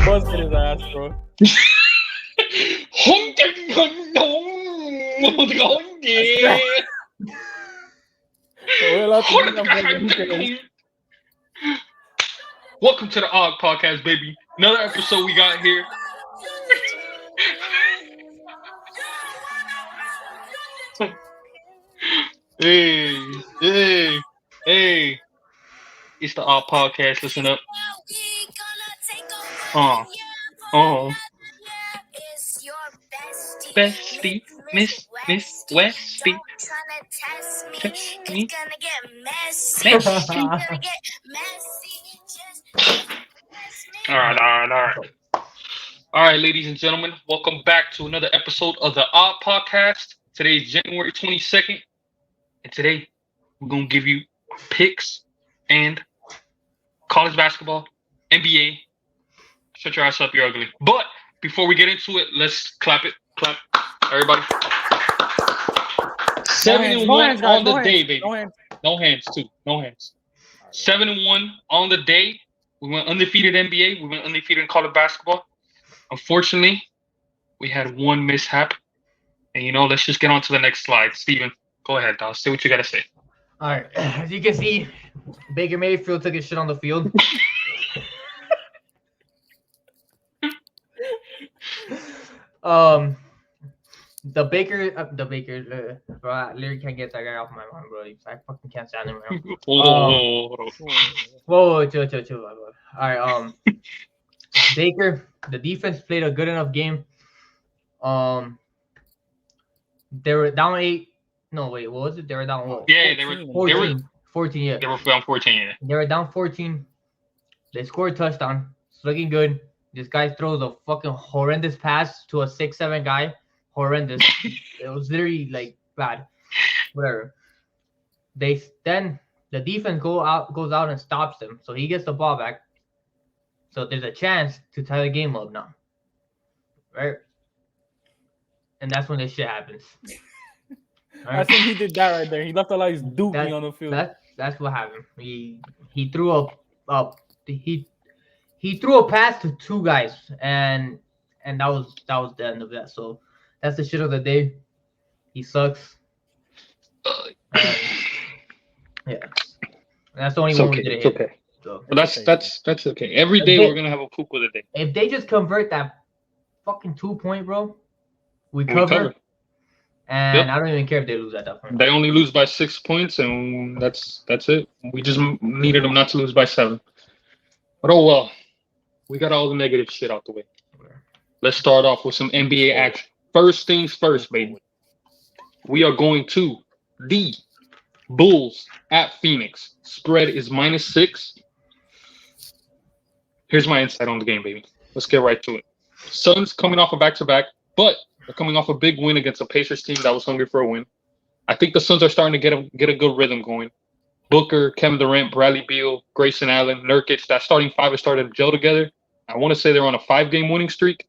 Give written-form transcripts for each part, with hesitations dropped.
busted his ass, bro. Ojalá tengan fucking hookers. Welcome to the Og Podcast, baby. Another episode we got here. Hey. It's the Og Podcast. Listen up. Bestie, Miss Westie. Test me. All right, ladies and gentlemen, welcome back to another episode of the Og Podcast. Today is January 22nd, and today we're going to give you picks and college basketball, NBA. Shut your ass up, you're ugly. But before we get into it, let's clap it. Clap, everybody. 7-1 on the day, baby. No hands, too. No hands. 7-1 on the day. We went undefeated NBA. We went undefeated in college basketball. Unfortunately, we had one mishap. And, let's just get on to the next slide. Steven, go ahead, dog. Say what you got to say. All right. As you can see, Baker Mayfield took his shit on the field. The Baker, bro, I literally can't get that guy off my mind, bro. I fucking can't stand him, bro. Whoa, chill. All right, Baker, the defense played a good enough game. They were down 8. No, wait, what was it? They were down what? Yeah, they were 14. 14, yeah. They were down 14, yeah. They were down 14. They scored a touchdown. It's looking good. This guy throws a fucking horrendous pass to a 6'7" guy. Horrendous. It was literally like bad. Whatever. Then the defense goes out and stops them. So he gets the ball back. So there's a chance to tie the game up now. Right? And that's when this shit happens. Right? I think he did that right there. He left a nice dookie on the field. That's what happened. He threw he threw a pass to 2 guys and that was the end of that. So that's the shit of the day. He sucks. Yeah. That's the only one we didn't hit. Okay. So, that's okay. Every day we're gonna have a poop with a day. If they just convert that fucking 2-point, bro, we cover. And I don't even care if they lose at that point. They only lose by 6 points, and that's it. We just needed them not to lose by 7. But oh well, we got all the negative shit out the way. Let's start off with some NBA action. First things first, baby. We are going to the Bulls at Phoenix. Spread is -6. Here's my insight on the game, baby. Let's get right to it. Suns coming off a back-to-back, but they're coming off a big win against a Pacers team that was hungry for a win. I think the Suns are starting to get a good rhythm going. Booker, Kevin Durant, Bradley Beal, Grayson Allen, Nurkic, that starting 5 has started to gel together. I want to say they're on a 5-game winning streak,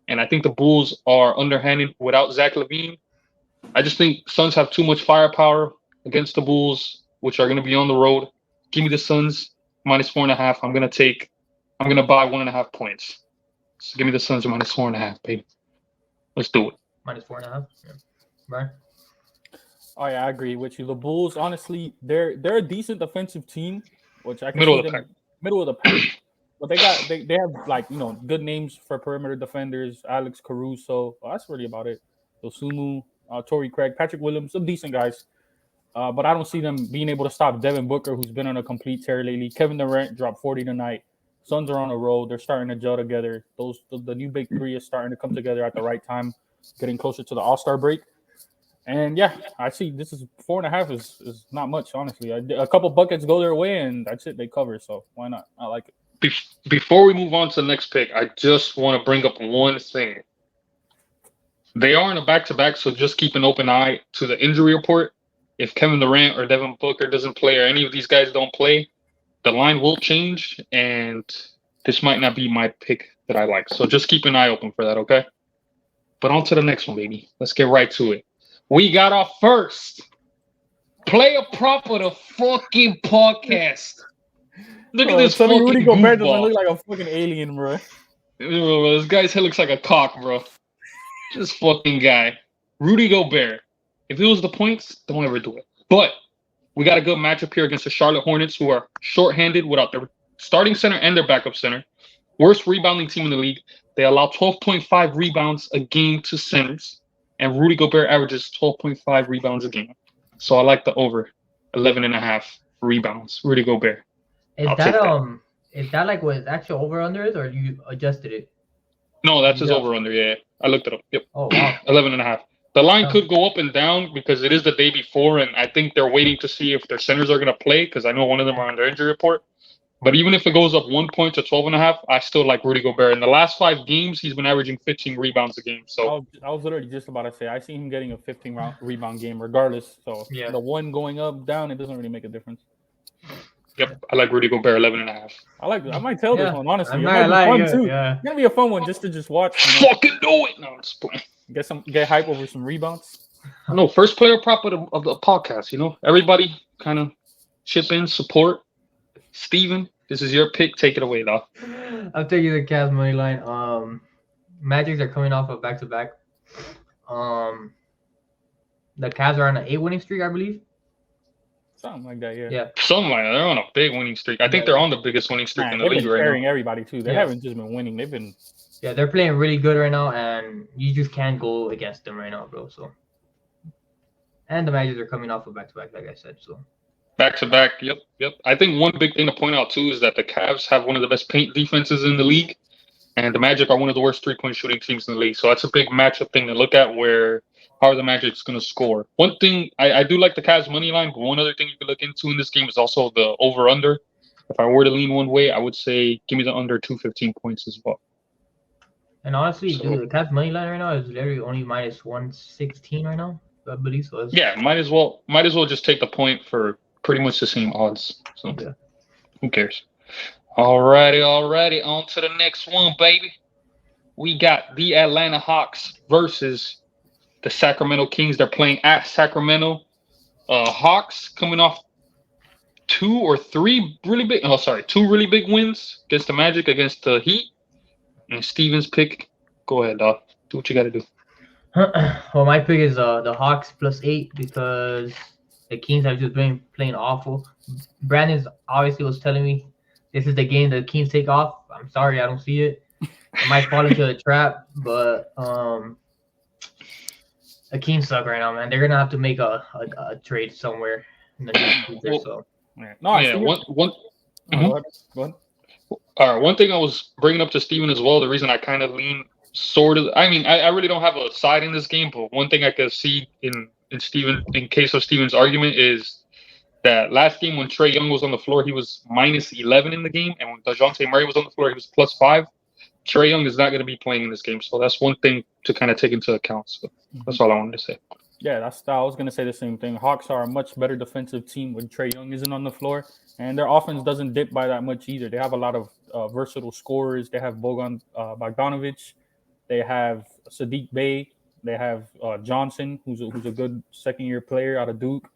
and I think the Bulls are underhanded without Zach LaVine. I just think Suns have too much firepower against the Bulls, which are going to be on the road. Give me the Suns -4.5. I'm going to buy 1.5 points. So give me the Suns -4.5, baby. Let's do it. -4.5. Yeah. Right. Oh yeah, I agree with you. The Bulls, honestly, they're a decent defensive team, which I can middle see of the them middle of the pack. But they have like good names for perimeter defenders. Alex Caruso. Well, that's really about it. Dosunmu, Torrey Craig, Patrick Williams, some decent guys. But I don't see them being able to stop Devin Booker, who's been on a complete tear lately. Kevin Durant dropped 40 tonight. Suns are on a roll. They're starting to gel together. The new big 3 is starting to come together at the right time, getting closer to the All-Star break. And yeah, I see this is 4.5 is not much, honestly. A couple buckets go their way, and that's it. They cover, so why not? I like it. Before we move on to the next pick, I just want to bring up one thing. They are in a back-to-back, so just keep an open eye to the injury report. If Kevin Durant or Devin Booker doesn't play, or any of these guys don't play, the line will change, and this might not be my pick that I like. So just keep an eye open for that, okay? But on to the next one, baby. Let's get right to it. We got our first player prop of the fucking podcast. Look at this fucking Rudy Gobert doesn't goofball. look like a fucking alien, bro. This guy's head looks like a cock, bro. This fucking guy. Rudy Gobert. If it was the points, don't ever do it. But we got a good matchup here against the Charlotte Hornets, who are shorthanded without their starting center and their backup center. Worst rebounding team in the league. They allow 12.5 rebounds a game to centers, and Rudy Gobert averages 12.5 rebounds a game. So I like the over 11.5 rebounds. Rudy Gobert. Is I'll that take that. is that like what actual over under is, or you adjusted it? No, that's his Yeah. over under. Yeah, I looked it up. Yep. Oh wow. 11.5. The line Oh. could go up and down because it is the day before, and I think they're waiting to see if their centers are going to play because I know one of them are on their injury report. But even if it goes up 1 point to 12.5, I still like Rudy Gobert. In the last 5 games, he's been averaging 15 rebounds a game. So I was literally just about to say I see him getting a 15 rebound game regardless. So Yeah. the one going up, down, it doesn't really make a difference. yep, I like Rudy Gobert 11.5. I might tell this Yeah, one honestly. I'm It not might be gonna lie, fun yeah, too. yeah. It's gonna be a fun one just to watch. You know, Fucking do it! No, I'm just playing. get hype over some rebounds. No, first player prop of the podcast. You know, everybody kind of chip in, support. Steven, this is your pick. Take it away, dog. I'll take you the Cavs money line. Magic are coming off a back-to-back. The Cavs are on an 8 winning streak, I believe. Something like that, yeah. Yeah. Something like that. They're on a big winning streak. I think Yeah. they're on the biggest winning streak Man, in the they've league been right now. carrying everybody too. They Yeah. haven't just been winning. They've been Yeah, they're playing really good right now, and you just can't go against them right now, bro. So, and the Magic are coming off a back-to-back, like I said. So, Back to back. Yep. I think one big thing to point out too is that the Cavs have one of the best paint defenses in the league, and the Magic are one of the worst 3-point shooting teams in the league. So that's a big matchup thing to look at. Where how are the Magic's going to score? One thing I do like the Cavs money line, but one other thing you can look into in this game is also the over under. If I were to lean one way, I would say give me the under 215 points as well. and honestly, So- dude, the Cavs money line right now is literally only minus 116 right now, I believe. So, it's, Yeah, might as well just take the point for pretty much the same odds. So Yeah. who cares? Alrighty. On to the next one, baby. We got the Atlanta Hawks versus the Sacramento Kings. They're playing at Sacramento. Hawks coming off two really big wins against the Magic, against the Heat. And Steven's pick. Go ahead, dog. Do what you got to do. Well, my pick is the Hawks +8 because the Kings have just been playing awful. Brandon obviously was telling me this is the game the Kings take off. I'm sorry, I don't see it. I might fall into a trap, but the Kings suck right now, man. They're gonna have to make a trade somewhere in the near future. Well, So yeah. No, I see it. one. Go ahead. Go ahead. All right, one thing I was bringing up to Steven as well, the reason I kind of lean sort of, I mean, I really don't have a side in this game, but one thing I could see in case of Steven's argument is that last game when Trae Young was on the floor, he was minus 11 in the game, and when DeJounte Murray was on the floor, he was +5. Trae Young is not going to be playing in this game, so that's one thing to kind of take into account. So that's all I wanted to say. Yeah, I was gonna say the same thing. Hawks are a much better defensive team when Trae Young isn't on the floor, and their offense doesn't dip by that much either. They have a lot of versatile scorers. They have Bogan Bogdanovic, they have Sadiq Bey, they have Johnson, who's a good second-year player out of Duke.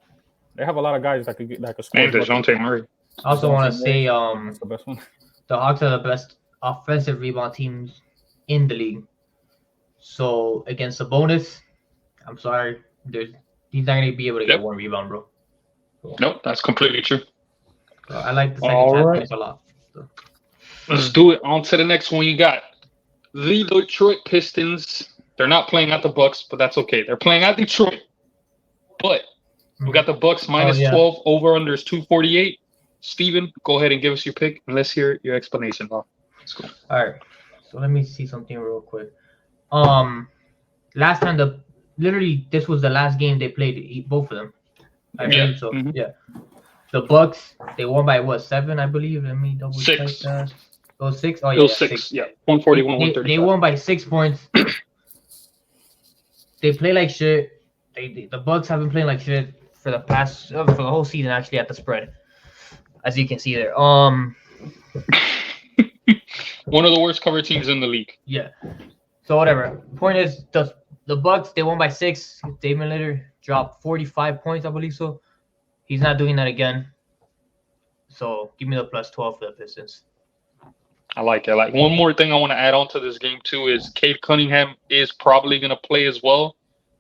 They have a lot of guys that could score. And DeJounte Murray. I also want to say That's the best one. the Hawks are the best offensive rebound teams in the league. So against Sabonis, I'm sorry, he's not gonna be able to get Yep. one rebound, bro. Nope, that's completely true. So I like the All second right. chance a lot. Let's do it. On to the next one. You got the Detroit Pistons. They're not playing at the Bucks, but that's okay. They're playing at Detroit. But we got the Bucks minus yeah. 12. Over under is 248. Steven, go ahead and give us your pick, and let's hear your explanation. Let's go. All right. So let me see something real quick. Last time this was the last game they played, both of them. I Yeah. believe so. Mhm. Yeah. The Bucks, they won by what, 7, I believe. Let me double check 6. that. Oh, 6? Oh, It yeah. was 6. Yeah, 141, They 135. won by 6 points. They play like shit. The Bucks have been playing like shit for the whole season, actually, at the spread, as you can see there. One of the worst cover teams in the league. Yeah. So whatever. Point is, the Bucks, they won by 6. Damian Lillard dropped 45 points, I believe so. He's not doing that again. So give me the +12 for the Pistons. I like it. Like one more thing I want to add on to this game too is Cade Cunningham is probably going to play as well.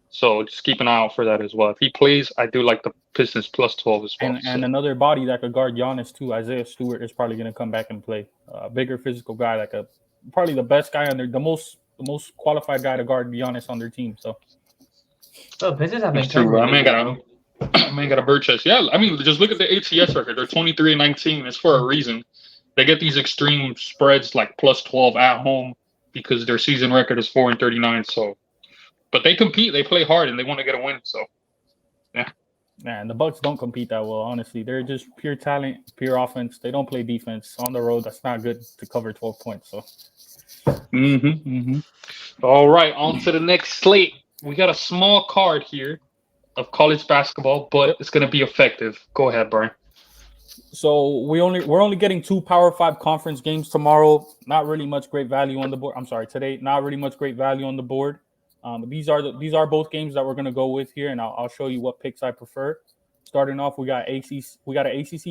So just keep an eye out for that as well. If he plays, I do like the Pistons plus 12 as well. And another body that could guard Giannis too, Isaiah Stewart, is probably going to come back and play. A bigger physical guy, like probably the best guy on the most qualified guy to guard Giannis on their team. So The Pistons have been It's true, bro. terrible. I mean, got a bird chest. Yeah, I mean, just look at the ATS record. They're 23-19. It's for a reason. They get these extreme spreads like plus 12 at home because their season record is 4-39. So, but they compete. They play hard and they want to get a win. So, man, the Bucks don't compete that well. Honestly, they're just pure talent, pure offense. They don't play defense on the road. That's not good to cover 12 points. So, All right, on to the next slate. We got a small card here of college basketball, but it's going to be effective. Go ahead, Brian. So we're only getting 2 Power 5 conference games tomorrow. Not really much great value on the board. I'm sorry, today not really much great value on the board. These are both games that we're gonna go with here, and I'll show you what picks I prefer. Starting off, we got an ACC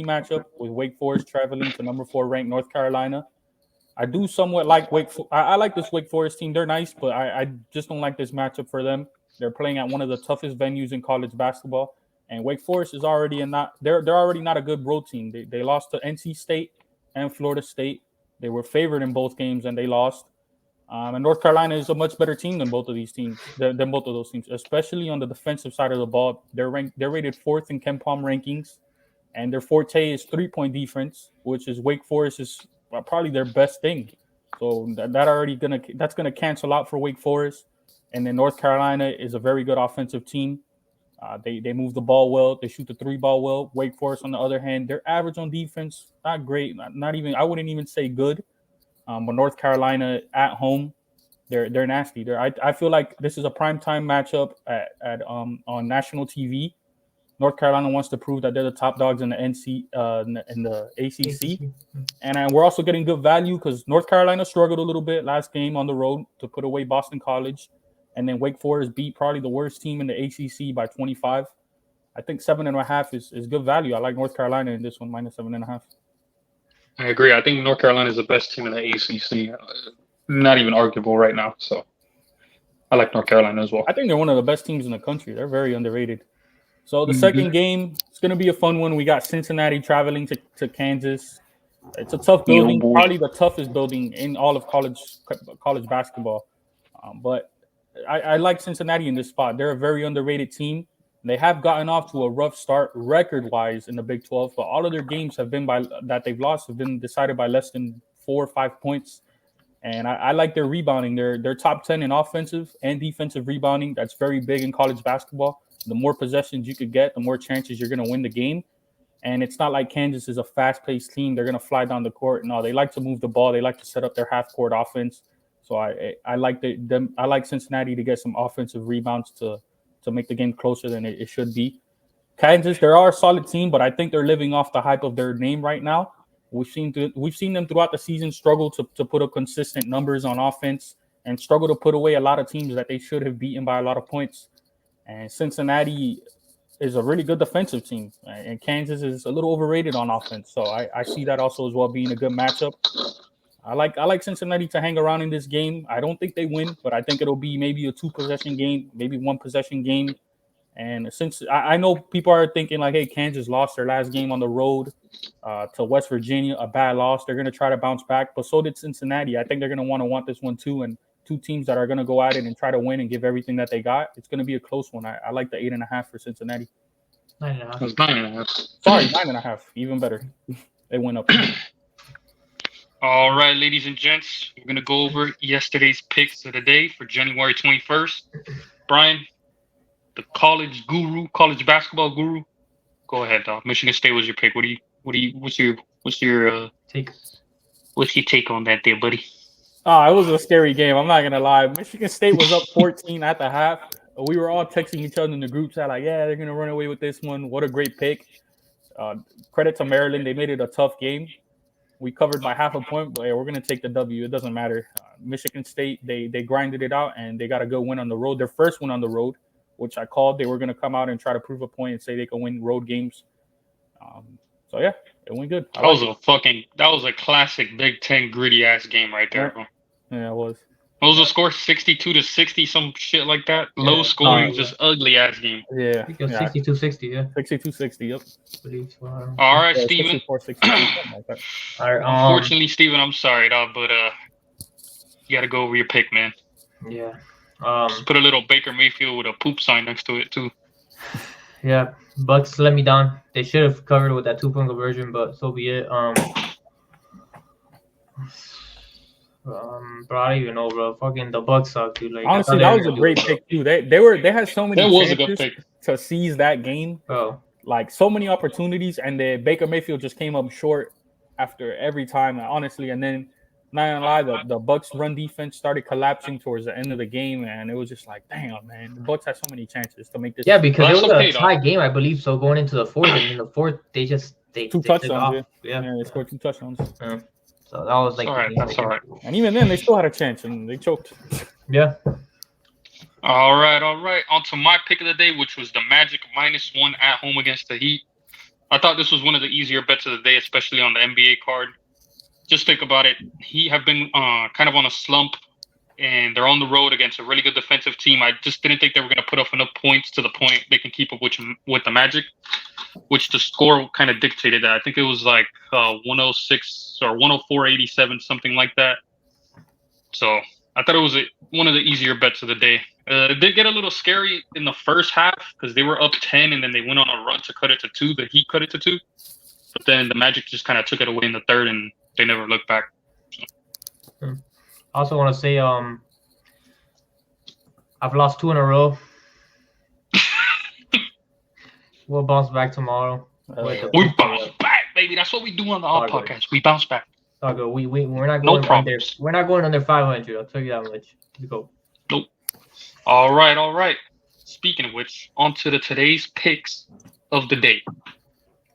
matchup with Wake Forest traveling to number 4 ranked North Carolina. I do somewhat like I like this Wake Forest team. They're nice, but I just don't like this matchup for them. They're playing at one of the toughest venues in college basketball. And Wake Forest is already they're already not a good road team. They lost to NC State and Florida State. They were favored in both games and they lost. And North Carolina is a much better team than both of these teams, than both of those teams, especially on the defensive side of the ball. They're rated 4th in KenPom rankings, and their forte is 3-point defense, which is Wake Forest is probably their best thing. So that's gonna cancel out for Wake Forest. And then North Carolina is a very good offensive team. They move the ball well. They shoot the 3 ball well. Wake Forest, on the other hand, they're average on defense. Not great. Not even. I wouldn't even say good. But North Carolina at home, they're nasty. I feel like this is a primetime matchup on national TV. North Carolina wants to prove that they're the top dogs in the in the ACC, and we're also getting good value because North Carolina struggled a little bit last game on the road to put away Boston College. And then Wake Forest beat probably the worst team in the ACC by 25. I think 7.5 is good value. I like North Carolina in this one, minus 7.5. I agree. I think North Carolina is the best team in the ACC. Not even arguable right now. So I like North Carolina as well. I think they're one of the best teams in the country. They're very underrated. So the second game, it's going to be a fun one. We got Cincinnati traveling to Kansas. It's a tough building, probably the toughest building in all of college basketball. But I like Cincinnati in this spot. They're a very underrated team. They have gotten off to a rough start record-wise in the Big 12, but all of their games have been that they've lost have been decided by less than 4 or 5 points. And I like their rebounding. They're top 10 in offensive and defensive rebounding. That's very big in college basketball. The more possessions you could get, the more chances you're going to win the game. And it's not like Kansas is a fast-paced team. They're going to fly down the court. No, they like to move the ball. They like to set up their half-court offense. So I like them. I like Cincinnati to get some offensive rebounds to make the game closer than it should be. Kansas, they are a solid team, but I think they're living off the hype of their name right now. We've seen them throughout the season struggle to put up consistent numbers on offense and struggle to put away a lot of teams that they should have beaten by a lot of points. And Cincinnati is a really good defensive team, and Kansas is a little overrated on offense. So I see that also as well being a good matchup. I like Cincinnati to hang around in this game. I don't think they win, but I think it'll be maybe a 2-possession game, maybe 1-possession game. And since I know people are thinking like, hey, Kansas lost their last game on the road to West Virginia, a bad loss. They're going to try to bounce back, but so did Cincinnati. I think they're going to want this one too. And 2 teams that are going to go at it and try to win and give everything that they got. It's going to be a close one. I like the 8.5 for Cincinnati. 9.5. It's 9.5. Sorry, 9.5. Even better. They went up. All right, ladies and gents, we're going to go over yesterday's picks of the day for January 21st. Brian, the college basketball guru, go ahead, dog. Michigan State was your pick. What's your Take. What's your take on that there, buddy? It was a scary game. I'm not going to lie. Michigan State was up 14 at the half. We were all texting each other in the group chat like, yeah, they're going to run away with this one. What a great pick. Credit to Maryland. They made it a tough game. We covered by half a point, but yeah, we're going to take the W. It doesn't matter. Michigan State, they grinded it out, and they got a good win on the road. Their first win on the road, which I called. They were going to come out and try to prove a point and say they can win road games. So, yeah, It went good. That was a classic Big Ten gritty ass game right there, bro. Yeah, it was. What was the score? 62-60, some shit like that. Low scoring, just ugly ass game. Yeah. I think it was 62-60, yeah. 62-60, yep. I believe so. All right, Yeah, Steven. 64-62, something like that. All right, Unfortunately, Steven, I'm sorry, dog, but you gotta go over your pick, man. yeah. Just put a little Baker Mayfield with a poop sign next to it too. Yeah, Bucks let me down. They should have covered with that 2-point conversion, but so be it. Bro, I don't even know, bro. Fucking the Bucks suck, dude. Like, honestly, that was a great pick too. They had so many That was a good chances pick. to seize that game. bro. Like so many opportunities, and the Baker Mayfield just came up short after every time. Honestly, and then not gonna lie, the Bucks run defense started collapsing towards the end of the game, and it was just like, damn, man, the Bucks had so many chances to make this. Yeah, because Well, it was that's okay, a tie game, I believe. So going into the fourth, and in the fourth, they two took touchdowns. off. Yeah. They scored 2 touchdowns, So that was like All right, that's all right. and even then they still had a chance, and they choked. Yeah. All right. On to my pick of the day, which was the Magic -1 at home against the Heat. I thought this was one of the easier bets of the day, especially on the NBA card. Just think about it. Heat have been kind of on a slump, and they're on the road against a really good defensive team. I just didn't think they were going to put up enough points to the point they can keep up with the Magic, which the score kind of dictated that. I think it was like 106 or 104-87, something like that. So I thought it was one of the easier bets of the day. It did get a little scary in the first half because they were up 10 and then they went on a run to cut it to 2. The Heat cut it to 2. But then the Magic just kind of took it away in the third and they never looked back. I also want to say I've lost 2 in a row. We'll bounce back tomorrow. We bounce back, baby. That's what we do on the All Podcast. We bounce back. We're not No going under. problems. We're not going under 500. I'll tell you that much. We go. Nope. All right. Speaking of which, on to today's picks of the day.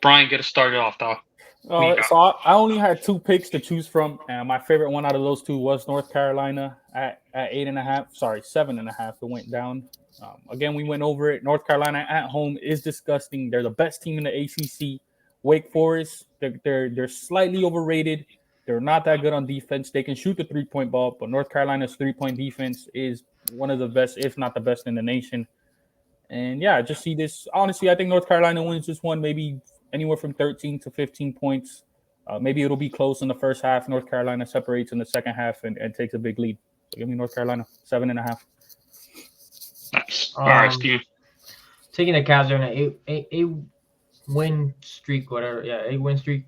Brian, get us started off, dog. So I only had 2 picks to choose from, and my favorite one out of those 2 was North Carolina at 8.5. Sorry, 7.5. It went down. Again, we went over it. North Carolina at home is disgusting. They're the best team in the ACC. Wake Forest, they're slightly overrated. They're not that good on defense. They can shoot the 3-point ball, but North Carolina's 3-point defense is one of the best, if not the best, in the nation. And yeah, just see this. Honestly, I think North Carolina wins this one, maybe anywhere from 13 to 15 points. Maybe it'll be close in the first half. North Carolina separates in the second half and takes a big lead. So give me North Carolina, 7.5. Nice. All right, Steve. Taking the Cavs on an 8-win streak, whatever. Yeah, 8-win streak.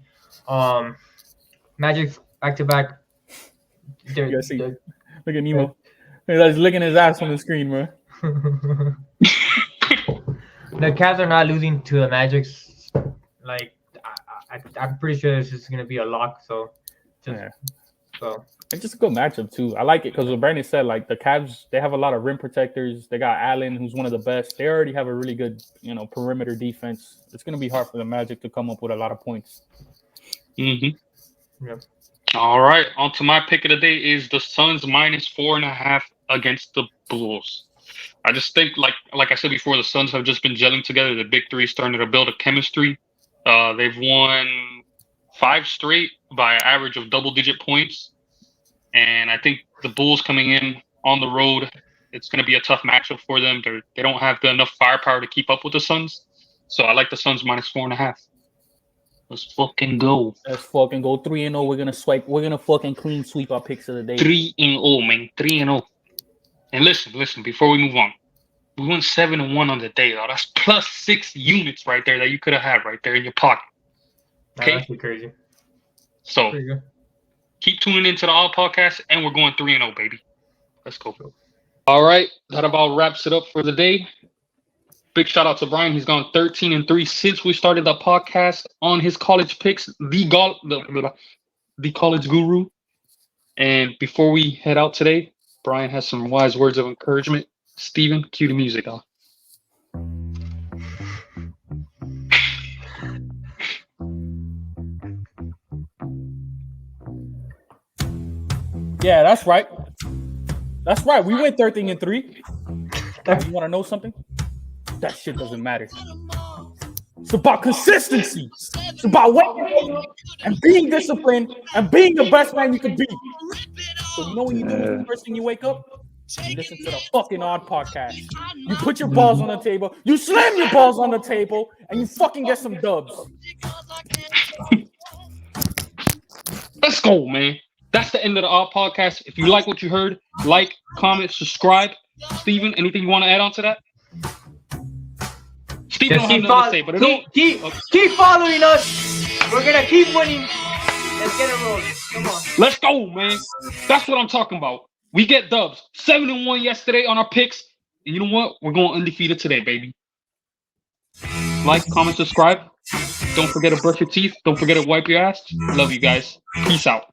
Magic back-to-back. Look at Nemo. He's licking his ass on the screen, bro. The Cavs are not losing to the Magic. Like, I'm pretty sure this is going to be a lock. So, It's just a good matchup, too. I like it because what Brandon said, like, the Cavs, they have a lot of rim protectors. They got Allen, who's one of the best. They already have a really good, perimeter defense. It's going to be hard for the Magic to come up with a lot of points. Mm-hmm. Yep. All right. On to my pick of the day is the Suns -4.5 against the Bulls. I just think, like I said before, the Suns have just been gelling together. The big three starting to build a chemistry. They've won 5 straight by an average of double-digit points. And I think the Bulls coming in on the road, it's going to be a tough matchup for them. They don't have enough firepower to keep up with the Suns. So I like the Suns -4.5. Let's fucking go. 3-0. We're gonna fucking clean sweep our picks of the day. 3-0, man. 3-0. And listen, before we move on. We went 7-1 on the day, though. That's plus 6 units right there that you could have had right there in your pocket. Okay? That's crazy. So keep tuning into the All Podcast, and we're going 3-0, baby. Let's go. All right. That about wraps it up for the day. Big shout out to Brian. He's gone 13-3 since we started the podcast on his college picks, the college guru. And before we head out today, Brian has some wise words of encouragement. Steven, cue the music off. Yeah, that's right. We went 13-3. You want to know something? That shit doesn't matter. It's about consistency. It's about waking up and being disciplined and being the best man you can be. So you know what you do the first thing you wake up? You listen to the fucking Odd Podcast. You put your balls on the table, you slam your balls on the table, and you fucking get some dubs. Let's go, man. That's the end of the Odd Podcast. If you like what you heard, like, comment, subscribe. Steven, anything you want to add on to that? Steven don't have nothing to say, but keep following us. We're gonna keep winning. Let's get it rolling. Come on. Let's go, man. That's what I'm talking about. We get dubs. 7-1 yesterday on our picks. And you know what? We're going undefeated today, baby. Like, comment, subscribe. Don't forget to brush your teeth. Don't forget to wipe your ass. Love you guys. Peace out.